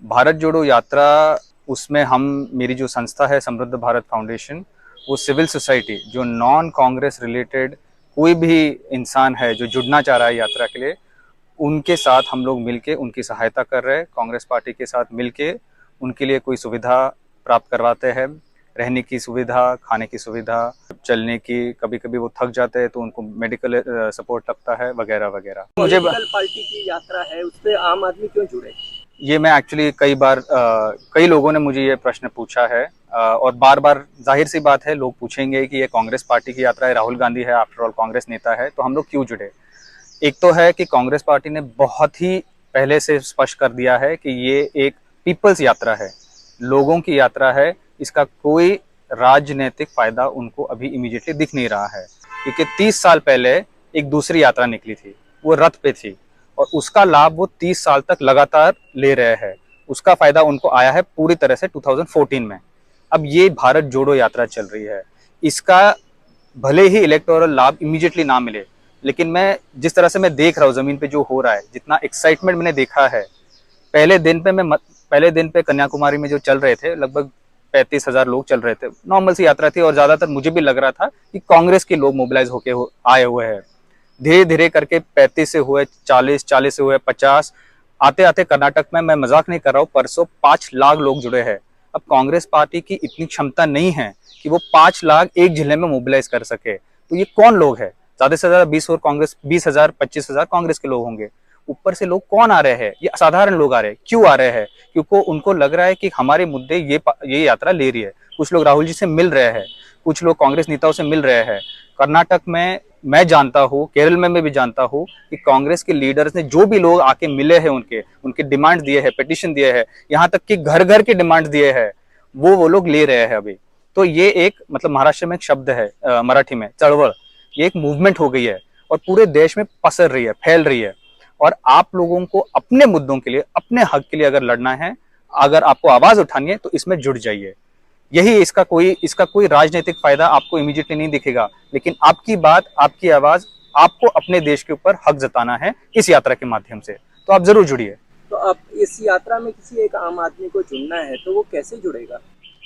भारत जोड़ो यात्रा, उसमें हम, मेरी जो संस्था है समृद्ध भारत फाउंडेशन, वो सिविल सोसाइटी जो नॉन कांग्रेस रिलेटेड कोई भी इंसान है जो जुड़ना चाह रहा है यात्रा के लिए, उनके साथ हम लोग मिलके उनकी सहायता कर रहे हैं। कांग्रेस पार्टी के साथ मिलके उनके लिए कोई सुविधा प्राप्त करवाते हैं, रहने की सुविधा, खाने की सुविधा, चलने की, कभी कभी वो थक जाते हैं तो उनको मेडिकल सपोर्ट लगता है, वगैरह वगैरह। मुझे पॉलिटिकल पार्टी की यात्रा है, उसपे आम आदमी क्यों जुड़े? ये मैं एक्चुअली कई बार कई लोगों ने मुझे ये प्रश्न पूछा है, और बार बार, जाहिर सी बात है, लोग पूछेंगे कि ये कांग्रेस पार्टी की यात्रा है, राहुल गांधी है, आफ्टर ऑल कांग्रेस नेता है, तो हम लोग क्यों जुड़े। एक तो है कि कांग्रेस पार्टी ने बहुत ही पहले से स्पष्ट कर दिया है कि ये एक पीपल्स यात्रा है, लोगों की यात्रा है, इसका कोई राजनीतिक फायदा उनको अभी इमीडिएटली दिख नहीं रहा है। क्योंकि 30 साल पहले एक दूसरी यात्रा निकली थी, वो रथ पे थी, और उसका लाभ वो 30 साल तक लगातार ले रहे हैं। उसका फायदा उनको आया है पूरी तरह से 2014 में। अब ये भारत जोड़ो यात्रा चल रही है, इसका भले ही इलेक्टोरल लाभ इमीडिएटली ना मिले, लेकिन मैं जिस तरह से मैं देख रहा हूँ जमीन पे जो हो रहा है, जितना एक्साइटमेंट मैंने देखा है, पहले दिन पे कन्याकुमारी में जो चल रहे थे, लगभग 35,000 लोग चल रहे थे, नॉर्मल सी यात्रा थी, और ज्यादातर मुझे भी लग रहा था कि कांग्रेस के लोग मोबिलाइज होके आए हुए हैं। धीरे धीरे करके 35 से हुए 40, 40 से हुए 50, आते आते कर्नाटक में, मैं मजाक नहीं कर रहा हूँ, परसों 5 लाख लोग जुड़े हैं। अब कांग्रेस पार्टी की इतनी क्षमता नहीं है कि वो 5 लाख एक जिले में मोबिलाइज कर सके, तो ये कौन लोग है, ज्यादा से ज्यादा 20 और कांग्रेस 20,000 25,000 कांग्रेस के लोग होंगे, ऊपर से लोग कौन आ रहे हैं, ये असाधारण लोग आ रहे हैं। क्यों आ रहे हैं? क्योंकि उनको लग रहा है कि हमारे मुद्दे ये यात्रा ले रही है। कुछ लोग राहुल जी से मिल रहे हैं, कुछ लोग कांग्रेस नेताओं से मिल रहे हैं। कर्नाटक में मैं जानता हूँ, केरल में मैं भी जानता हूँ कि कांग्रेस के लीडर्स ने, जो भी लोग आके मिले हैं, उनके उनके डिमांड दिए हैं, पिटिशन दिए हैं, यहाँ तक कि घर घर के डिमांड दिए हैं, वो लोग ले रहे हैं अभी। तो ये एक, मतलब महाराष्ट्र में एक शब्द है मराठी में, चळवळ, ये एक मूवमेंट हो गई है और पूरे देश में पसर रही है, फैल रही है। और आप लोगों को अपने मुद्दों के लिए, अपने हक के लिए अगर लड़ना है, अगर आपको आवाज उठानी है, तो इसमें जुड़ जाइए। यही इसका कोई राजनीतिक फायदा आपको इमीडिएटली नहीं दिखेगा, लेकिन आपकी बात, आपकी आवाज, आपको अपने देश के ऊपर हक जताना है इस यात्रा के माध्यम से, तो आप जरूर जुड़िए। तो अब इस यात्रा में किसी एक आम आदमी को जुड़ना है तो वो कैसे जुड़ेगा?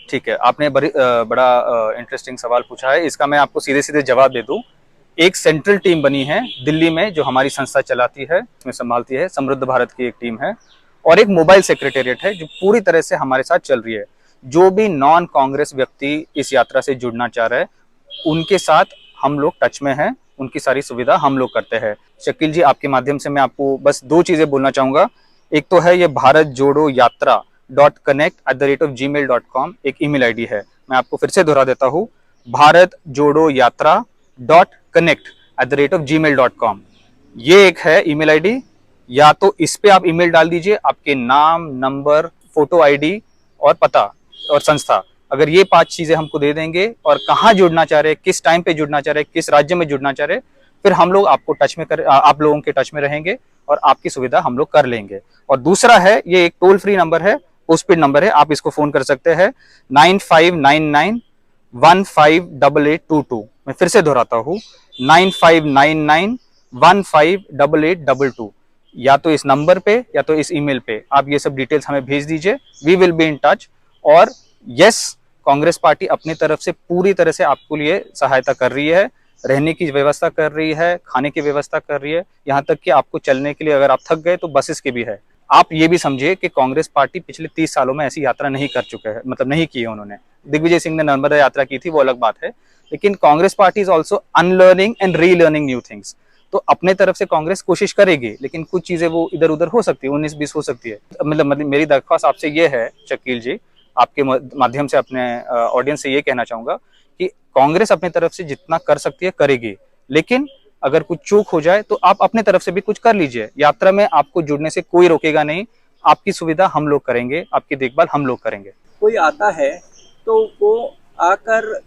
ठीक है, आपने बड़ा इंटरेस्टिंग सवाल पूछा है, इसका मैं आपको सीधे सीधे जवाब दे दूं। एक सेंट्रल टीम बनी है दिल्ली में, जो हमारी संस्था चलाती है, इसमें संभालती है, समृद्ध भारत की एक टीम है, और एक मोबाइल सेक्रेटेरिएट है जो पूरी तरह से हमारे साथ चल रही है। जो भी नॉन कांग्रेस व्यक्ति इस यात्रा से जुड़ना चाह रहे हैं, उनके साथ हम लोग टच में हैं, उनकी सारी सुविधा हम लोग करते हैं। शकील जी, आपके माध्यम से मैं आपको बस 2 चीजें बोलना चाहूंगा। एक तो है ये भारत जोड़ो यात्रा .connect@gmail.com एक ईमेल आईडी है, मैं आपको फिर से दोहरा देता हूँ, भारत जोड़ो यात्रा .connect@gmail.com, ये एक है ईमेल आईडी। या तो इस पे आप ईमेल डाल दीजिए, आपके नाम, नंबर, फोटो आईडी और पता और संस्था, अगर ये 5 चीजें हमको दे देंगे, और कहाँ जुड़ना चाह रहे हैं, किस टाइम पे जुड़ना चाह रहे हैं, किस राज्य में जुड़ना चाह रहे हैं, फिर हम लोग आपको आप लोगों के टच में रहेंगे और आपकी सुविधा हम लोग कर लेंगे। और दूसरा है, ये एक टोल फ्री नंबर है, पोस्टपेड नंबर है, आप इसको फोन कर सकते हैं 9599158822। मैं फिर से दोहराता हूँ, 9599158822। या तो इस नंबर पे या तो इस ईमेल पे आप ये सब डिटेल्स हमें भेज दीजिए, we will be in touch. और यस, कांग्रेस पार्टी अपनी तरफ से पूरी तरह से आपको लिए सहायता कर रही है, रहने की व्यवस्था कर रही है, खाने की व्यवस्था कर रही है, यहाँ तक कि आपको चलने के लिए अगर आप थक गए तो बसेस की भी है। आप ये भी समझिए कि कांग्रेस पार्टी पिछले 30 सालों में ऐसी यात्रा नहीं कर चुके हैं, मतलब नहीं की है उन्होंने। दिग्विजय सिंह ने नर्मदा यात्रा की थी, वो अलग बात है, लेकिन Congress party is also unlearning and relearning new things. तो अपने तरफ से कांग्रेस कोशिश करेगी, लेकिन कुछ चीजें वो इधर उधर हो सकती है, 19-20 हो सकती है। मतलब मेरी दरख्वास्त आपसे ये है शकील जी, आपके माध्यम से अपने ऑडियंस से ये कहना चाहूंगा कि कांग्रेस अपनी तरफ से जितना कर सकती है करेगी, लेकिन अगर कुछ चूक हो जाए तो आप अपने तरफ से भी कुछ कर लीजिए। यात्रा में आपको जुड़ने से कोई रोकेगा नहीं, आपकी सुविधा हम लोग करेंगे, आपकी देखभाल हम लोग करेंगे। कोई आता है तो वो आकर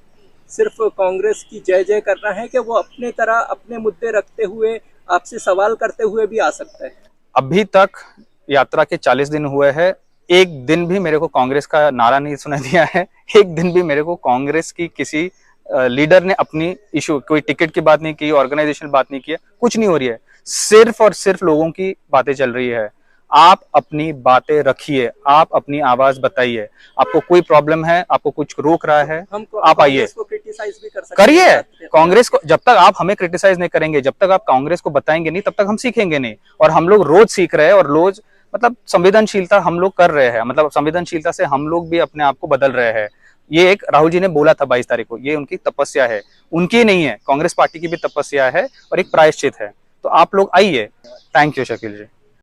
सिर्फ कांग्रेस की जय जय करना है कि वो अपने तरह अपने मुद्दे रखते हुए आपसे सवाल करते हुए भी आ सकता है? अभी तक यात्रा के 40 दिन हुए हैं, एक दिन भी मेरे को कांग्रेस का नारा नहीं सुना दिया है, एक दिन भी मेरे को कांग्रेस की किसी लीडर ने अपनी इशू, कोई टिकट की बात नहीं की, ऑर्गेनाइजेशन बात नहीं की है, कुछ नहीं हो रही है, सिर्फ और सिर्फ लोगों की बातें चल रही है। आप अपनी बातें रखिए, आप अपनी आवाज बताइए। आपको कोई प्रॉब्लम है, आपको कुछ रोक रहा है, हम आप आइए, कांग्रेस को क्रिटिसाइज भी कर सकते हैं। करिए। कांग्रेस को जब तक आप हमें क्रिटिसाइज नहीं करेंगे, जब तक आप कांग्रेस को बताएंगे नहीं, तब तक हम सीखेंगे नहीं। और हम लोग रोज सीख रहे हैं, और रोज मतलब संवेदनशीलता हम लोग कर रहे हैं, मतलब संवेदनशीलता से हम लोग भी अपने आप को बदल रहे हैं। ये एक राहुल जी ने बोला था 22 तारीख को, ये उनकी तपस्या है, उनकी नहीं है, कांग्रेस पार्टी की भी तपस्या है और एक प्रायश्चित है। तो आप लोग आइए। Thank you Shakeel ji.